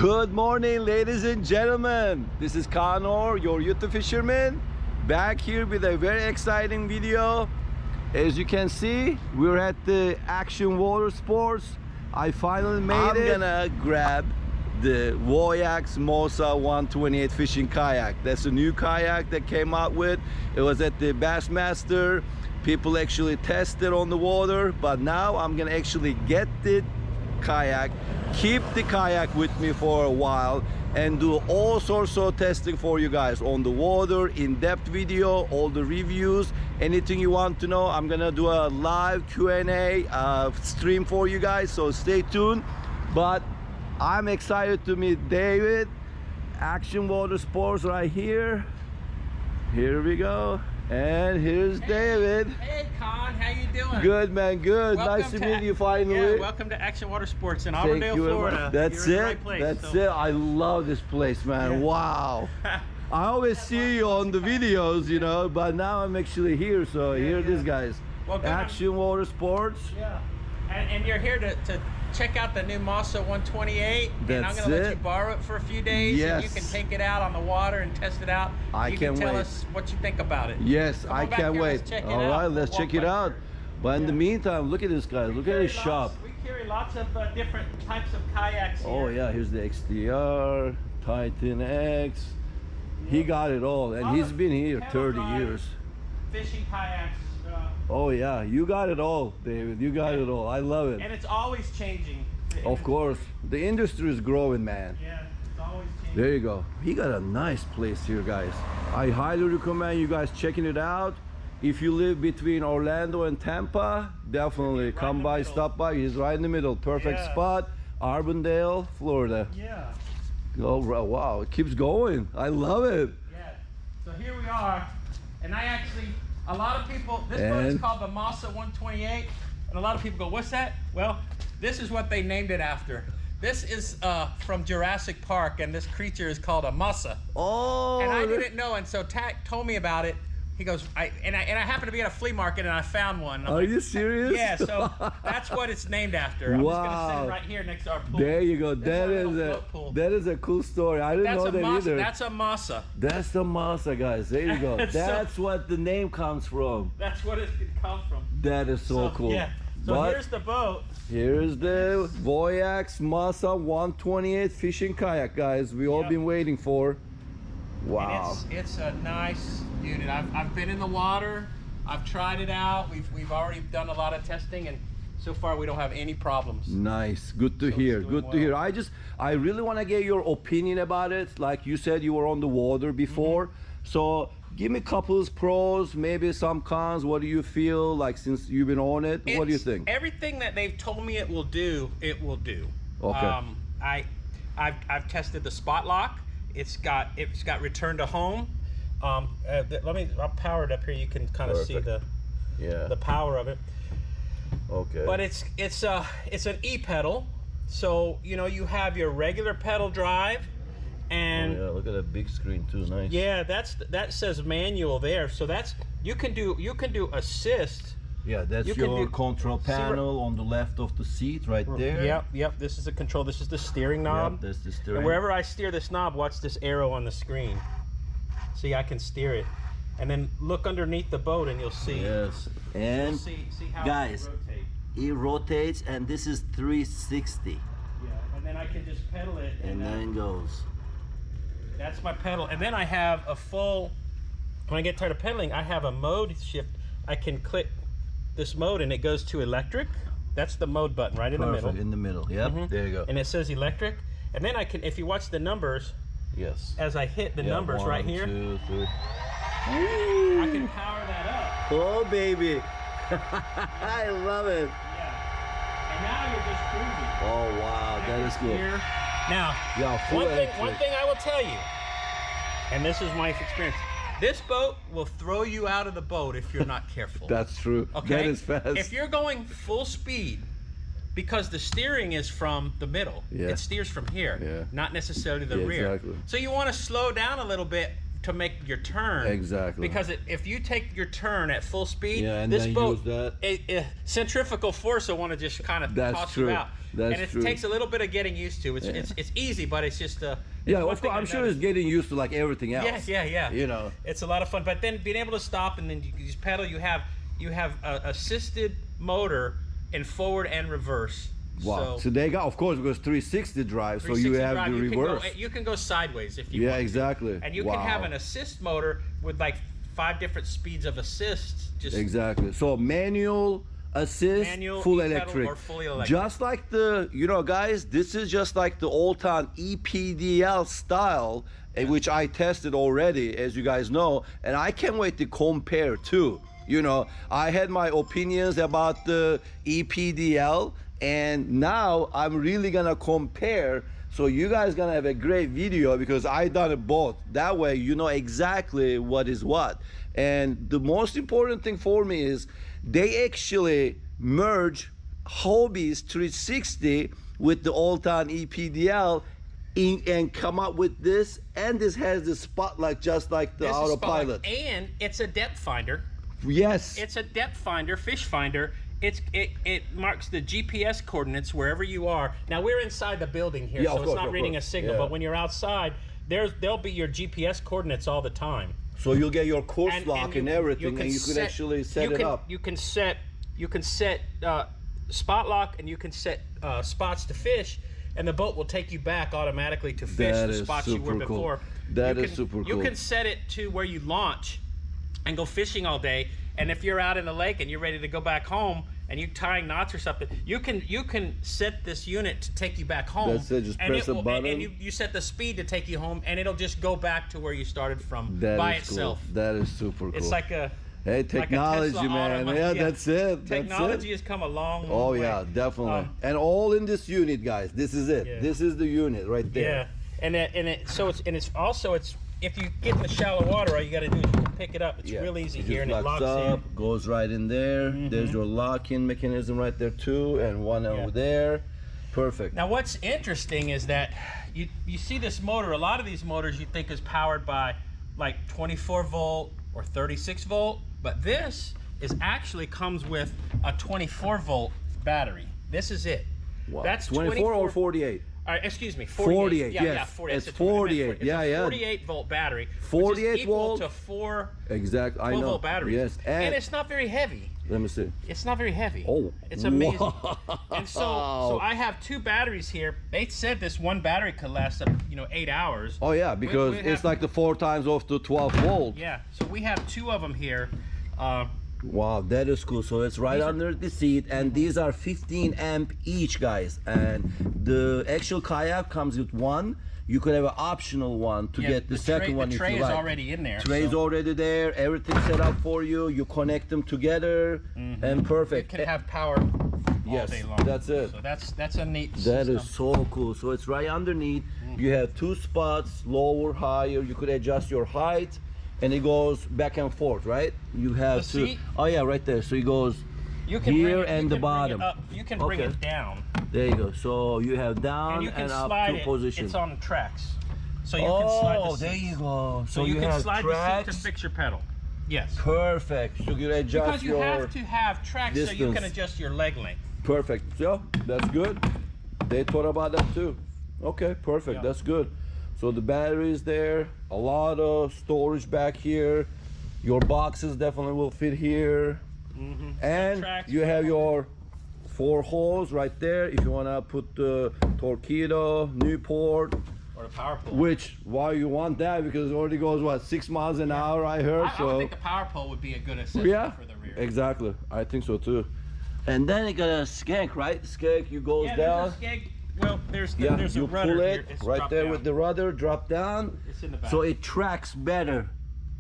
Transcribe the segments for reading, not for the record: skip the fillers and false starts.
Good morning, ladies and gentlemen. This is Connor, your YouTube fisherman, back here with a very exciting video. As you can see, we're at the Action Water Sports. I finally made it. I'm gonna grab the VoyaX Mossa 128 fishing kayak. That's a new kayak that came out with. It was at the Bassmaster. People actually tested on the water, but now I'm gonna actually get the kayak, keep the kayak with me for a while, and do all sorts of testing for you guys on the water, in-depth video, all the reviews, anything you want to know. I'm gonna do a live Q&A stream for you guys, so stay tuned. But I'm excited to meet David. Action Water Sports right here. Here we go. And here's David. Hey Con, how you doing? Good, man, good. Welcome nice to meet you finally. Yeah, welcome to Action Water Sports in Auburndale, Florida. That's You're it. in the right place, That's it. I love this place, man. Yeah. Wow. I always see you on the videos, you know, but now I'm actually here. So here it is, guys. Well, good. Action Water Sports. Yeah. And you're here to check out the new Mossa 128. And I'm going to let you borrow it for a few days. Yes. And you can take it out on the water and test it out. I can't tell wait. us what you think about it. Yes, I can't wait. All right, let's check it out. But in the meantime, look at this, guys. Look at his shop. We carry lots of different types of kayaks here. Oh yeah, here's the XDR, Titan X. He got it all, and he's been here 30 years. Fishing kayaks. Oh yeah, you got it all, David. You got it all. I love it. And it's always changing. Of course, the industry is growing, man. Yeah, it's always changing. There you go. He got a nice place here, guys. I highly recommend you guys checking it out. If you live between Orlando and Tampa, definitely come by, stop by. He's right in the middle. Perfect spot. Auburndale, Florida. Yeah. Oh wow, it keeps going. I love it. Yeah. So here we are, and I actually, a lot of people, this boat is called the Mossa 128, and a lot of people go, what's that? Well, this is what they named it after. This is from Jurassic Park, and this creature is called a Mossa. Oh. And I didn't know, and so Tak told me about it. He goes, I happened to be at a flea market, and I found one. Are you serious? Yeah, so that's what it's named after. I'm just gonna sit right here next to our pool. There you go. That is a cool story. I didn't know that either. That's a Mossa. That's the Mossa, guys. There you go. That's what the name comes from. That's what it comes from. That is so cool. Yeah. So here's the boat. Here's the VoyaX Mossa 128 fishing kayak, guys. We all been waiting for. Wow. And it's a nice unit. I've been in the water. I've tried it out. We've already done a lot of testing, and so far we don't have any problems. Nice. Good to hear. Good to hear. I really want to get your opinion about it. Like you said, you were on the water before. So give me a couple of pros, maybe some cons. What do you feel like since you've been on it? What do you think? Everything that they've told me it will do, it will do. Okay. I've tested the spot lock. It's got return to home. I'll power it up here. You can kind of see the power of it. Okay. But it's an e-pedal, so you know you have your regular pedal drive, and look at that big screen too. Nice. Yeah, that says manual there. So you can do assist. Yeah, that's your control panel on the left of the seat right there. Yep. This is the control. This is the steering knob. Yep, that's the steering. And wherever I steer this knob, watch this arrow on the screen. See, I can steer it. And then look underneath the boat and you'll see. Yes. And you'll see how guys, it rotates, and this is 360. Yeah, and then I can just pedal it. And then it goes. That's my pedal. And then I have a full, when I get tired of pedaling, I have a mode shift. I can click this mode and it goes to electric. That's the mode button right in the middle. In the middle, yep. There you go. And it says electric. And then I can, if you watch the numbers, as I hit the numbers right here, 1, 2, 3. I can power that up. Oh baby. I love it. Yeah. And now you're just cruising. Oh wow, that is cool. Here. Now, one thing I will tell you, and this is my experience, this boat will throw you out of the boat if you're not careful. That's true. Okay? That is fast. If you're going full speed, because the steering is from the middle, it steers from here, not necessarily the rear. Exactly. So you want to slow down a little bit to make your turn. Exactly. Because if you take your turn at full speed, and this then boat, use that. Centrifugal force will want to just kind of toss you out. That's and it true. takes a little bit of getting used to. It's easy, but it's just yeah, one of thing course. I'm I've sure noticed. it's getting used to like everything else. Yeah. You know, it's a lot of fun. But then being able to stop and then you just pedal. You have a assisted motor in forward and reverse. wow. So So they got, of course, because 360 drive, so you 360 have drive, the reverse. you can go sideways if you Yeah, want to. exactly. And you Wow. can have an assist motor with like 5 different speeds of assist. Just Exactly. So manual, assist, Manual, full e-pedal, electric. or fully electric. Just like the, you know, guys, this is just like the old time EPDL style, which I tested already, as you guys know, and I can't wait to compare too. You know, I had my opinions about the EPDL, and now I'm really gonna compare. So you guys gonna have a great video because I done it both. That way you know exactly what is what. And the most important thing for me is they actually merge Hobie's 360 with the old-time EPDL and come up with this, and this has the spotlight just like the this is autopilot. spotlight, and it's a depth finder. Yes. It's a depth finder, fish finder. It marks the GPS coordinates wherever you are. Now we're inside the building here, Yeah, so of it's course, not of reading course. a signal. Yeah. But when you're outside, there'll be your GPS coordinates all the time. So you'll get your course lock and everything, and you could actually set it up. You can set spot lock, and you can set spots to fish, and the boat will take you back automatically to fish That the is spots you were super cool. before. That You is can- super You cool. can set it to where you launch and go fishing all day, and if you're out in the lake and you're ready to go back home and you're tying knots or something, you can set this unit to take you back home. That's it, just and press a button. And you set the speed to take you home, and it'll just go back to where you started from That by is itself. cool. That is super cool. It's like a hey, technology, Tesla man. automatic- Yeah, that's it. Technology That's it. has come a long, Oh way. yeah, definitely. Um, And all in this unit, guys. This is it. Yeah. This is the unit right there. Yeah, and it's also if you get in the shallow water, all you got to do is you can pick it up. It's Yeah. real easy It here, just and it locks up, in. goes right in there. There's your lock-in mechanism right there too, and one over there. Perfect. Now, what's interesting is that you see this motor. A lot of these motors you think is powered by like 24 volt or 36 volt, but this is actually comes with a 24 volt battery. This is it. Wow. That's 24 or 48? Excuse me, 48. 48, yeah, yes. yeah, 48. It's That's what I meant. 48, It's yeah, a yeah. 48 volt battery. 48 which is equal volt. to 4 Exactly. I 12 know. volt batteries. Yes. And it's not very heavy. Let me see. It's not very heavy. Oh, it's amazing. wow. And so I have 2 batteries here. They said this one battery could last up, 8 hours. Oh yeah, because we it's have- like the 4 times of the 12 volt. Yeah. So we have 2 of them here. Wow, that is cool. So it's right under the seat, and these are 15 amp each, guys. And the actual kayak comes with one. You could have an optional one to get the second one The if tray you is like. already in there. Tray's so already there. Everything set up for you. You connect them together, and you perfect. can have power all Yes, day long. that's it. So that's a neat That system. is so cool. So it's right underneath. You have 2 spots, lower, higher. You could adjust your height, and it goes back and forth, right? You have The to. seat? Oh yeah, right there. So it goes You can here bring it, and you the can bring bottom. It up. You can bring Okay. it down. There you go. So you have And down you can and up slide two it. positions. It's on tracks. So you can slide the Oh, there seat. you go. So you can have slide the seat to tracks. fix your pedal. Yes. Perfect. So you adjust Because you your have to have tracks so you can distance. adjust your leg length. perfect. So that's good. They thought about that too. Okay, perfect. Yeah. That's good. So the battery is there. A lot of storage back here. Your boxes definitely will fit here. And tracks. you have your 4 holes right there if you want to put the torpedo, Newport, Or the power pole. which why you want that because it already goes what 6 miles an hour I heard. I So would think the power pole would be a good accessory yeah, for the rear. exactly. I think so too. And then it got a skank, right? Skank, you goes Yeah, down. there's a skeg. Well, there's Yeah, there's a you rudder pull here. it It's right drop there down. with the rudder, drop down. It's in the back. So it tracks better.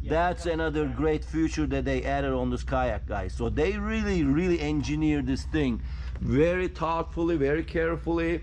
That's another great feature that they added on this kayak, guys. So they really engineered this thing very thoughtfully, very carefully.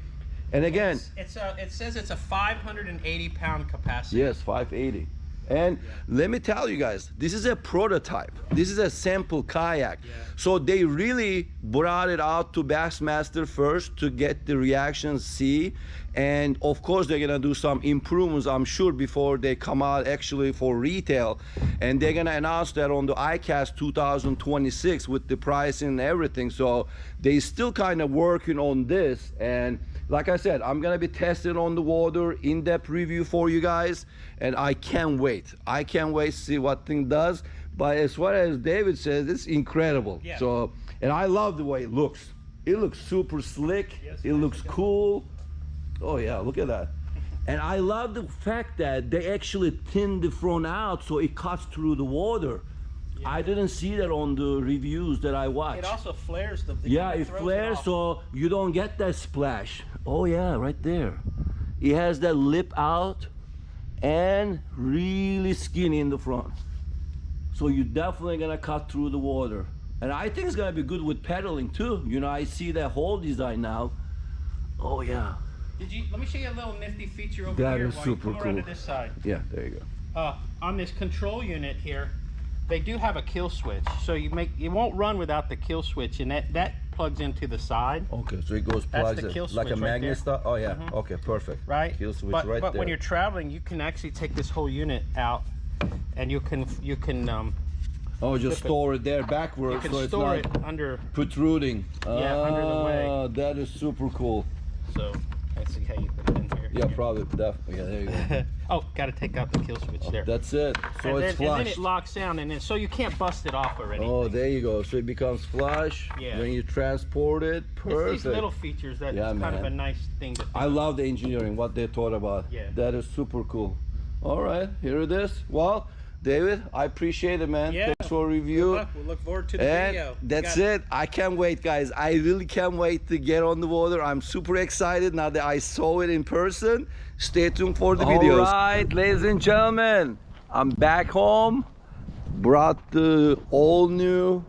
And again, it says it's a 580 pound capacity. yes, 580. And let me tell you guys, this is a prototype. This is a sample kayak. So they really brought it out to Bassmaster first to get the reactions, see. and of course they're gonna do some improvements, I'm sure, before they come out actually for retail, and they're gonna announce that on the ICAST 2026 with the pricing and everything. So they still kind of working on this, and like I said, I'm gonna be testing on the water, in-depth review for you guys, and I can't wait to see what thing does. But as far as David says, it's incredible. Yeah. So, and I love the way it looks. It looks super slick. Yes, it looks cool. Oh yeah, look at that. And I love the fact that they actually thin the front out so it cuts through the water. Yeah. I didn't see that on the reviews that I watched. It also flares the yeah, it flares so you don't get that splash. Oh yeah, right there. It has that lip out and really skinny in the front. So you're definitely gonna cut through the water. And I think it's gonna be good with pedaling too. You know, I see that whole design now. Oh yeah. Let me show you a little nifty feature over that here. That is super cool. To this side. Yeah, there you go. On this control unit here, they do have a kill switch. So it won't run without the kill switch, and that plugs into the side. Okay, so it goes plugs in, like a magnet stuff. Oh yeah. Mm-hmm. Okay, perfect. Right. Kill switch but there. When you're traveling, you can actually take this whole unit out, and you can oh, just store it there backwards. You can store it under protruding. Yeah, under the way. That is super cool. So let's see how you put it in here. Yeah, probably definitely. Yeah, there you go. Oh, got to take out the kill switch there. That's it. So it's flush. And then it locks down, and then so you can't bust it off or anything. Oh, there you go. So it becomes flush. Yeah. When you transport it, perfect. It's these little features that is kind of a nice thing to. I love the engineering, what they thought about. Yeah. That is super cool. All right, here it is. Well, David, I appreciate it, man. Yeah. Thanks for a review. We'll look forward to the video. That's it. I can't wait, guys. I really can't wait to get on the water. I'm super excited now that I saw it in person. Stay tuned for the videos. All right, ladies and gentlemen, I'm back home. Brought the all-new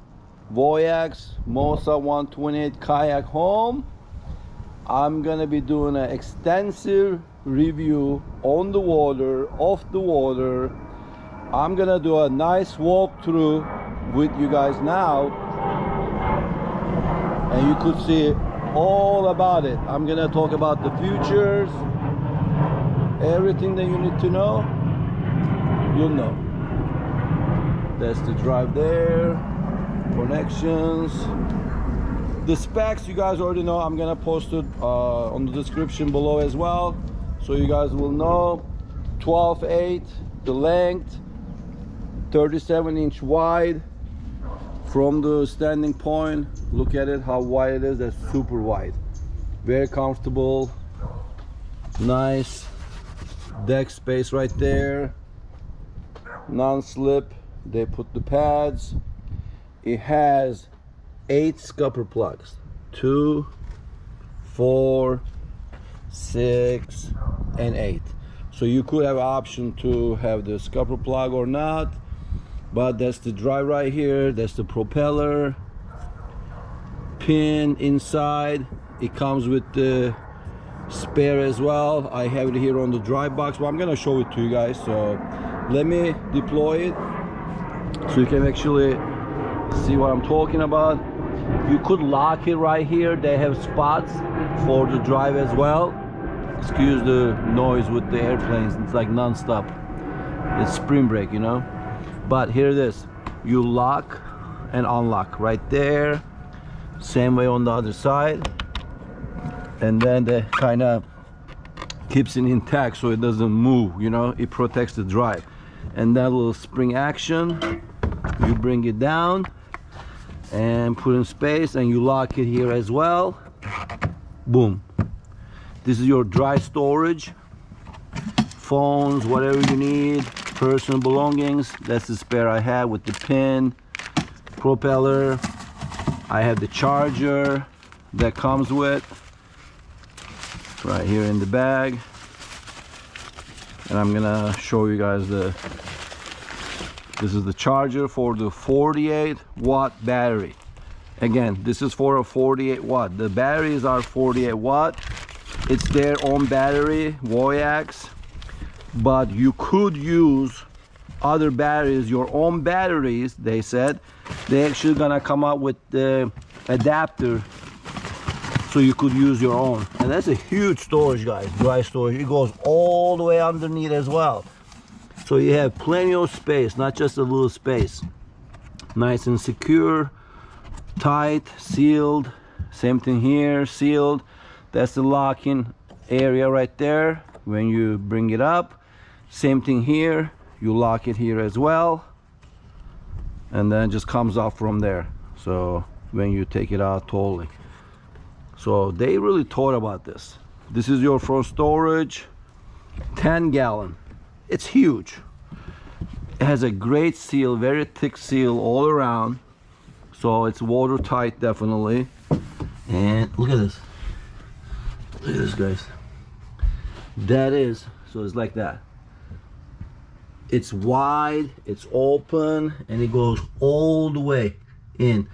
VoyaX Mossa 128 kayak home. I'm gonna be doing an extensive review on the water, off the water. I'm gonna do a nice walkthrough with you guys now, and you could see all about it. I'm gonna talk about the futures, everything that you need to know, you'll know. That's the drive there, connections. The specs you guys already know. I'm gonna post it on the description below as well, so you guys will know. 12.8 the length, 37-inch wide from the standing point. Look at it, how wide it is. That's super wide, very comfortable, nice deck space right there, non-slip. They put the pads. It has 8 scupper plugs, 2, 4, 6, and 8. So you could have an option to have the scupper plug or not. But that's the drive right here. That's the propeller pin inside. It comes with the spare as well. I have it here on the drive box, but I'm gonna show it to you guys. So let me deploy it so you can actually see what I'm talking about. You could lock it right here. They have spots for the drive as well. Excuse the noise with the airplanes. It's like non-stop. It's spring break, you know. But here it is. You lock and unlock right there. Same way on the other side. And then that kind of keeps it intact so it doesn't move, you know. It protects the drive. And that little spring action, you bring it down and put in space, and you lock it here as well. Boom. This is your dry storage, phones, whatever you need, personal belongings. That's the spare I have with the pin, propeller. I have the charger that comes with right here in the bag, and I'm gonna show you guys this is the charger for the 48-watt battery. Again, this is for a 48-watt. The batteries are 48-watt. It's their own battery, VoyaX, but you could use other batteries, your own batteries. They said they actually gonna come up with the adapter so you could use your own. And that's a huge storage, guys, dry storage. It goes all the way underneath as well, so you have plenty of space, not just a little space. Nice and secure, tight, sealed. Same thing here, sealed. That's the locking area right there when you bring it up. Same thing here, you lock it here as well, and then it just comes off from there, so when you take it out totally. So they really thought about this. This is your front storage, 10 gallon. It's huge. It has a great seal, very thick seal all around, so it's watertight definitely. And look at this. Look at this, guys. That is, so it's like that. It's wide, it's open, and it goes all the way in.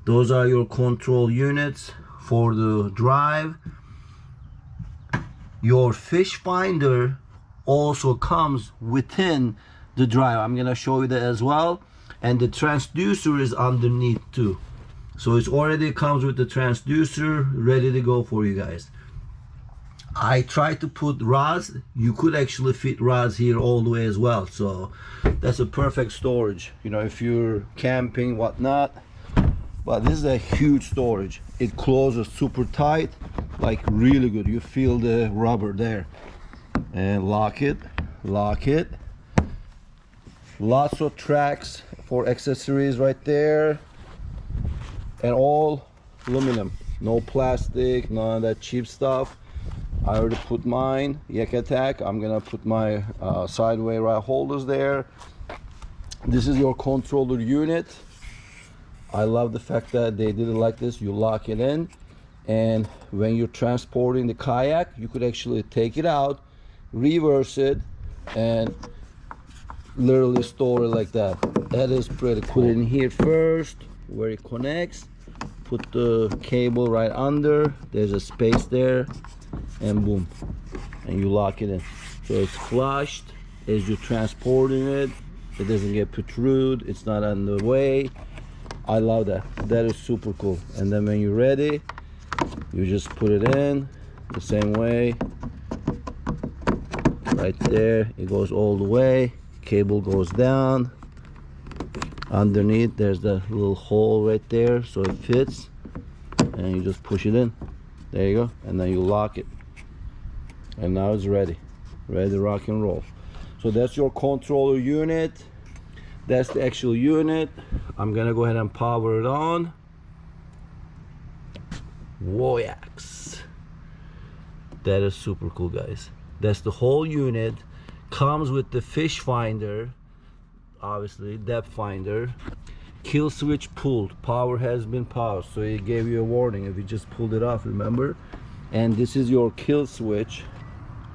Those are your control units for the drive. Your fish finder also comes within the drive. I'm gonna show you that as well. And the transducer is underneath too. So it's already comes with the transducer ready to go for you guys. I tried to put rods. You could actually fit rods here all the way as well. So that's a perfect storage, you know, if you're camping, whatnot. But this is a huge storage. It closes super tight, like really good. You feel the rubber there. And lock it, lock it. Lots of tracks for accessories right there. And all aluminum, no plastic, none of that cheap stuff. I already put mine, Yak Attack. I'm gonna put my sideway rod holders there. This is your controller unit. I love the fact that they did it like this. You lock it in, and when you're transporting the kayak, you could actually take it out, reverse it, and literally store it like that. That is pretty cool. Put it in here first, where it connects. Put the cable right under. There's a space there, and boom, and you lock it in. So it's flushed as you're transporting it. It doesn't get protrude. It's not on the way. I love that. That is super cool. And then when you're ready, you just put it in the same way. Right there, it goes all the way. Cable goes down. Underneath, there's the little hole right there, so it fits. And you just push it in. There you go. And then you lock it. And now it's ready. Ready to rock and roll. So that's your controller unit. That's the actual unit. I'm gonna go ahead and power it on. VoyaX. That is super cool, guys. That's the whole unit. Comes with the fish finder, obviously, depth finder. Kill switch pulled. Power has been paused, so it gave you a warning if you just pulled it off, remember? And this is your kill switch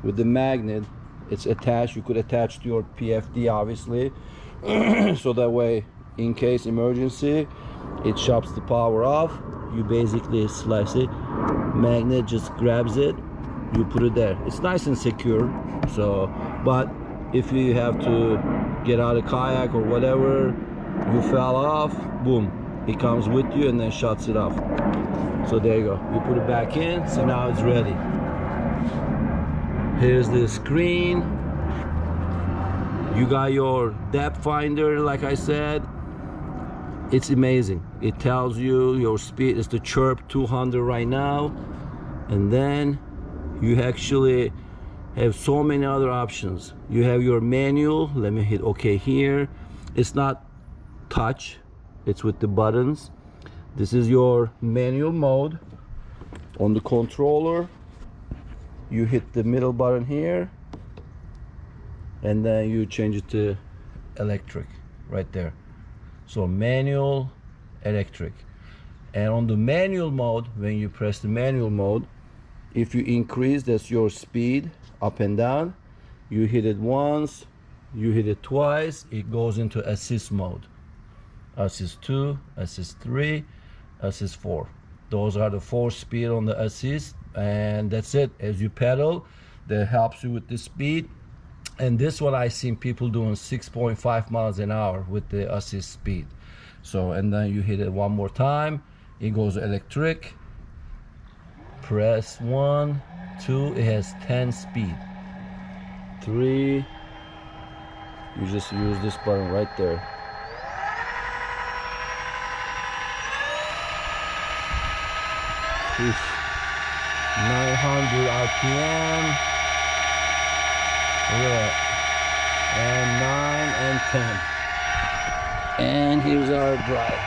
with the magnet. It's attached. You could attach to your PFD, obviously. So that way, in case emergency, it shuts the power off. You basically slice it, magnet just grabs it, you put it there. It's nice and secure. So, but if you have to get out of kayak or whatever, you fell off, boom, it comes with you and then shuts it off. So there you go. You put it back in. So now it's ready. Here's the screen. You got your depth finder, like I said. It's amazing. It tells you your speed is the chirp 200 right now. And then you actually have so many other options. You have your manual. Let me hit OK here. It's not touch, it's with the buttons. This is your manual mode. On the controller, you hit the middle button here, and then you change it to electric right there. So manual, electric. And on the manual mode, when you press the manual mode, if you increase, that's your speed up and down. You hit it once, you hit it twice, it goes into assist mode. Assist 2, assist 3, assist 4. Those are the 4 speed on the assist, and that's it. As you pedal, that helps you with the speed. And this one I seen people doing 6.5 miles an hour with the assist speed. So, and then you hit it one more time, it goes electric, press 1, 2, it has 10 speed. 3, you just use this button right there. Oof. 900 RPM. Look at that. And 9 and 10. And here's our drive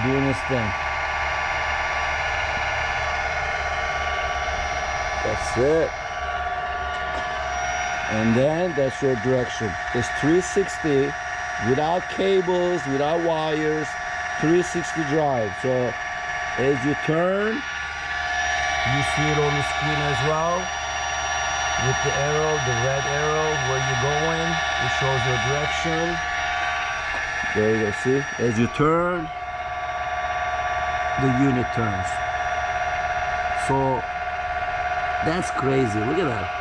doing this thing. That's it. And then that's your direction. It's 360 without cables, without wires, 360 drive. So as you turn, you see it on the screen as well. With the arrow, the red arrow, where you're going, it shows your direction. There you go, see? As you turn, the unit turns. So that's crazy, look at that.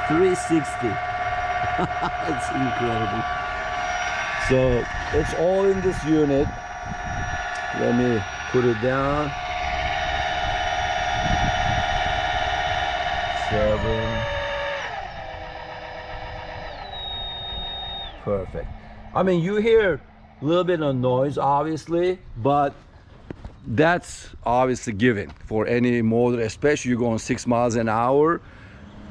360. It's incredible. So it's all in this unit. Let me put it down. 7. Perfect. I mean, you hear a little bit of noise obviously, but that's obviously given for any motor, especially you're going 6 miles an hour.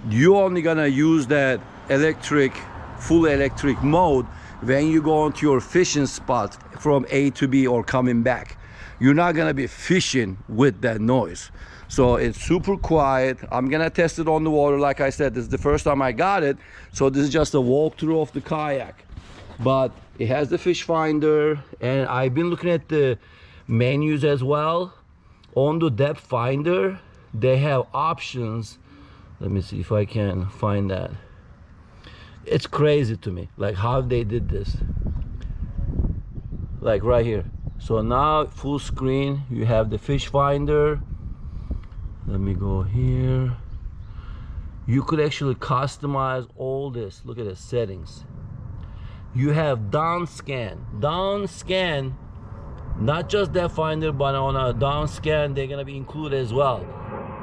You're only gonna use that electric, full electric mode when you go into your fishing spot from A to B or coming back. You're not gonna be fishing with that noise. So it's super quiet. I'm gonna test it on the water. Like I said, this is the first time I got it. So this is just a walkthrough of the kayak. But it has the fish finder, and I've been looking at the menus as well. On the depth finder, they have options. Let me see if I can find that. It's crazy to me, like how they did this. Like right here. So now full screen, you have the fish finder. Let me go here. You could actually customize all this. Look at the settings. You have down scan. Down scan, not just depth finder, but on a down scan, they're gonna be included as well.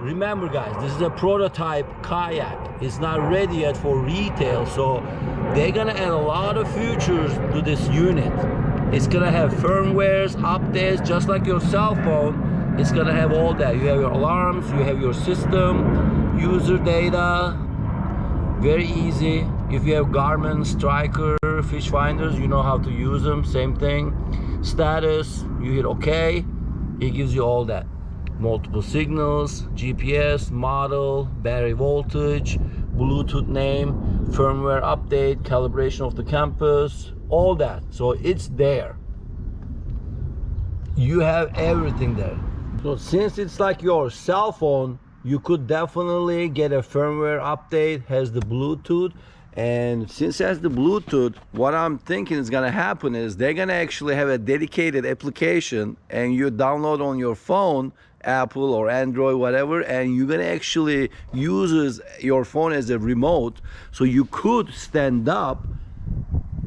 Remember guys, this is a prototype kayak. It's not ready yet for retail, so they're gonna add a lot of features to this unit. It's gonna have firmwares, updates, just like your cell phone. It's gonna have all that. You have your alarms, you have your system, user data, very easy. If you have Garmin, Striker, fish finders, you know how to use them, same thing. Status, you hit OK, it gives you all that. Multiple signals, GPS, model, battery voltage, Bluetooth name, firmware update, calibration of the compass, all that. So it's there. You have everything there. So since it's like your cell phone, you could definitely get a firmware update, has the Bluetooth. And since it has the Bluetooth, what I'm thinking is gonna happen is they're gonna actually have a dedicated application, and you download on your phone, Apple or Android, whatever, and you're gonna actually use your phone as a remote. So you could stand up,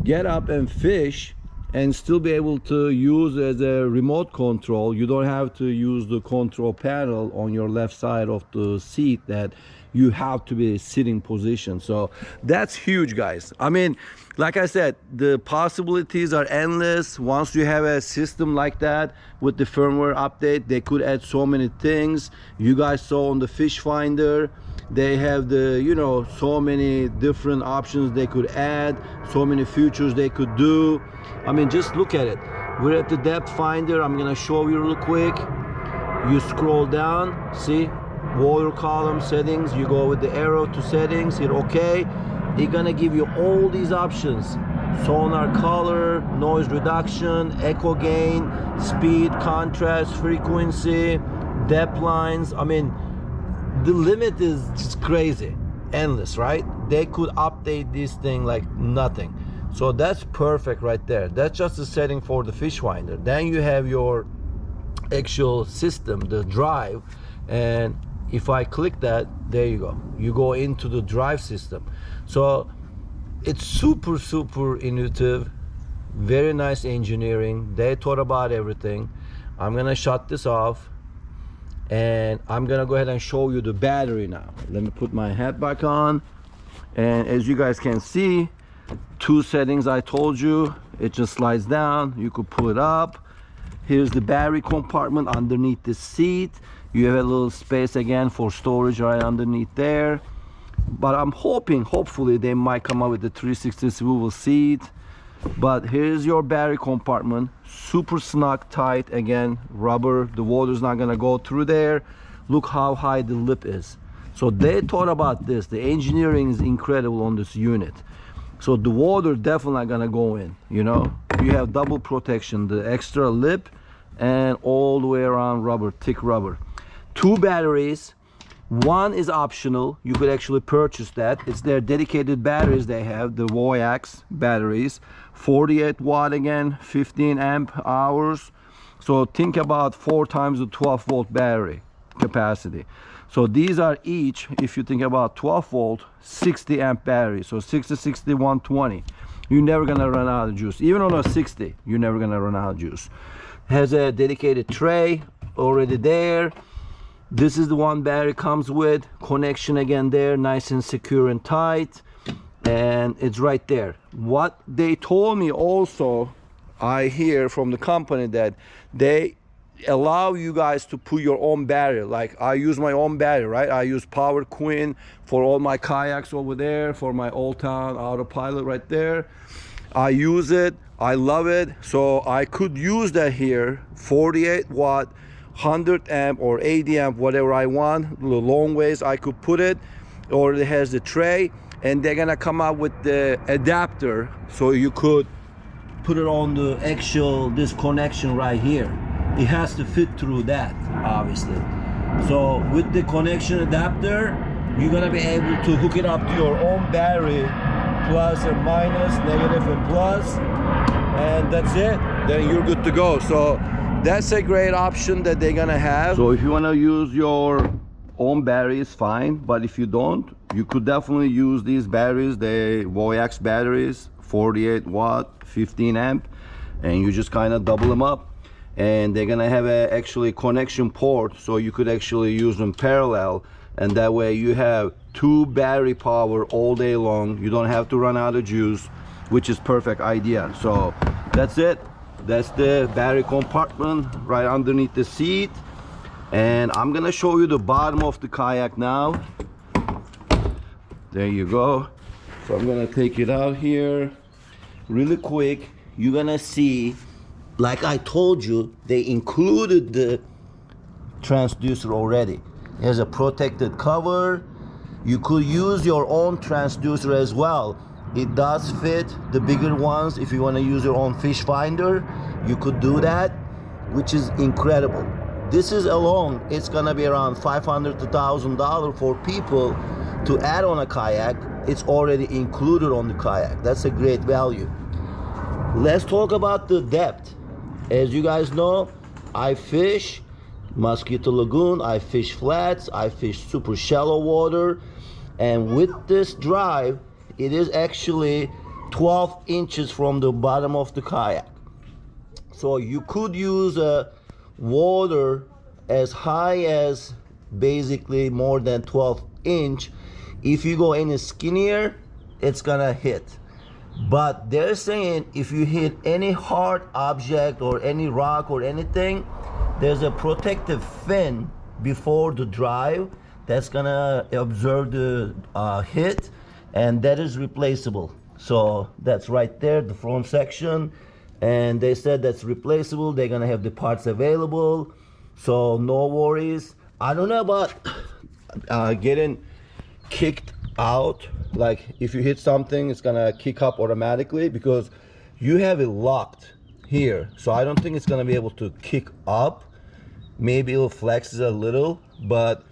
get up and fish, and still be able to use as a remote control. You don't have to use the control panel on your left side of the seat that you have to be sitting position. So that's huge, guys. I mean, like I said, the possibilities are endless. Once you have a system like that with the firmware update, they could add so many things. You guys saw on the fish finder, they have the, you know, so many different options they could add, so many features they could do. I mean, just look at it. We're at the depth finder. I'm gonna show you real quick. You scroll down, see water column settings, you go with the arrow to settings, hit OK. It's gonna give you all these options: sonar color, noise reduction, echo gain, speed, contrast, frequency, depth lines. I mean, the limit is just crazy, endless, right? They could update this thing like nothing. So that's perfect right there. That's just a setting for the fish finder. Then you have your actual system, the drive, and if I click that, there you go. You go into the drive system. So it's super intuitive, very nice engineering. They thought about everything. I'm gonna shut this off, And I'm gonna go ahead and show you the battery now. Let me put my hat back on. And as you guys can see, 2 settings I told you. It just slides down, you could pull it up. Here's the battery compartment underneath the seat. You have a little space again for storage right underneath there. But I'm hopefully they might come up with the 360 swivel seat. But here's your battery compartment, super snug, tight, again, rubber. The water's not gonna go through there. Look how high the lip is. So they thought about this. The engineering is incredible on this unit. So the water definitely not gonna go in, you know. You have double protection, the extra lip and all the way around rubber, thick rubber. 2 batteries. One is optional. You could actually purchase that. It's their dedicated batteries they have, the VoyaX batteries. 48 watt again, 15 amp hours. So think about 4 times the 12 volt battery capacity. So these are each, if you think about 12 volt, 60 amp battery. So 60, 60, 120. You're never gonna run out of juice. Even on a 60, you're never gonna run out of juice. Has a dedicated tray already there. This is the one battery comes with. Connection again there, nice and secure and tight. And it's right there. What they told me also, I hear from the company that they allow you guys to put your own battery. Like I use my own battery, right? I use Power Queen for all my kayaks over there, for my Old Town Autopilot right there. I use it, I love it. So I could use that here, 48 watt, 100 amp or 80 amp, whatever I want. The long ways I could put it, or it has the tray, and they're gonna come out with the adapter so you could put it on the actual, this connection right here. It has to fit through that, obviously. So with the connection adapter, you're gonna be able to hook it up to your own battery, plus and minus, negative and plus, and that's it. Then you're good to go. So that's a great option that they're gonna have. So if you wanna use your own batteries, fine. But if you don't, you could definitely use these batteries, the VoyaX batteries, 48 watt, 15 amp, and you just kind of double them up. And they're gonna have a actually connection port, so you could actually use them parallel, and that way you have 2 battery power all day long. You don't have to run out of juice, which is perfect idea. So that's it. That's the battery compartment right underneath the seat. And I'm gonna show you the bottom of the kayak now. There you go. So I'm gonna take it out here really quick. You're gonna see, like I told you, they included the transducer already. It has a protected cover. You could use your own transducer as well. It does fit the bigger ones. If you want to use your own fish finder, you could do that, which is incredible. This is alone, it's gonna be around $500 to $1,000 for people to add on a kayak. It's already included on the kayak. That's a great value. Let's talk about the depth. As you guys know, I fish Mosquito Lagoon, I fish flats, I fish super shallow water, and with this drive, it is actually 12 inches from the bottom of the kayak. So you could use a water as high as basically more than 12 inch. If you go any skinnier, it's gonna hit. But they're saying if you hit any hard object or any rock or anything, there's a protective fin before the drive that's gonna absorb the hit, and that is replaceable. So that's right there, the front section, and they said that's replaceable. They're gonna have the parts available, so no worries. I don't know about getting kicked out, like if you hit something it's gonna kick up automatically, because you have it locked here, so I don't think it's gonna be able to kick up. Maybe it'll flex a little, but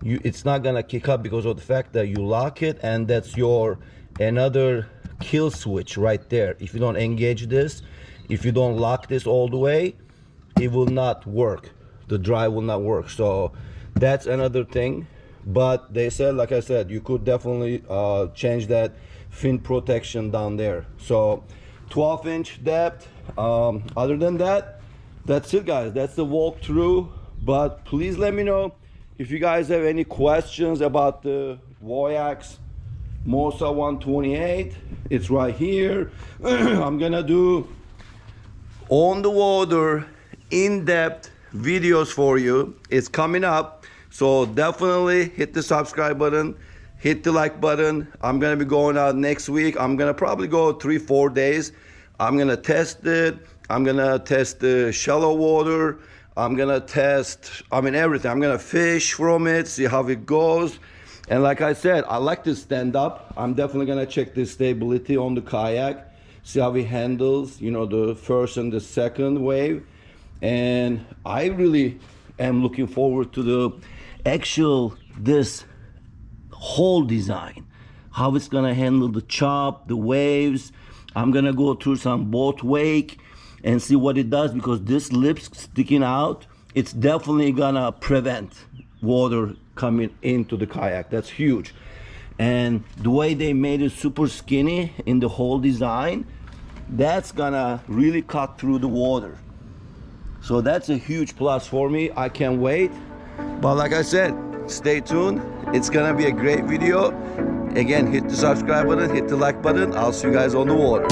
it's not gonna kick up because of the fact that you lock it, and that's your another kill switch right there. If you don't engage this, if you don't lock this all the way, it will not work. The drive will not work. So that's another thing. But they said, like I said, you could definitely change that fin protection down there. So 12-inch depth. Other than that, that's it, guys. That's the walkthrough. But please let me know if you guys have any questions about the VoyaX Mossa 128. It's right here. I'm gonna do on the water in-depth videos for you. It's coming up, so definitely hit the subscribe button, hit the like button. I'm gonna be going out next week. I'm gonna probably go 3-4 days. I'm gonna test it. I'm gonna test the shallow water. I'm gonna test, everything. I'm gonna fish from it, see how it goes. And like I said, I like to stand up. I'm definitely gonna check the stability on the kayak, see how it handles, you know, the first and the second wave. And I really am looking forward to this whole design, how it's gonna handle the chop, the waves. I'm gonna go through some boat wake and see what it does, because this lip's sticking out, it's definitely gonna prevent water coming into the kayak. That's huge. And the way they made it super skinny in the whole design, that's gonna really cut through the water. So that's a huge plus for me. I can't wait. But like I said, stay tuned. It's gonna be a great video. Again, hit the subscribe button, hit the like button. I'll see you guys on the water.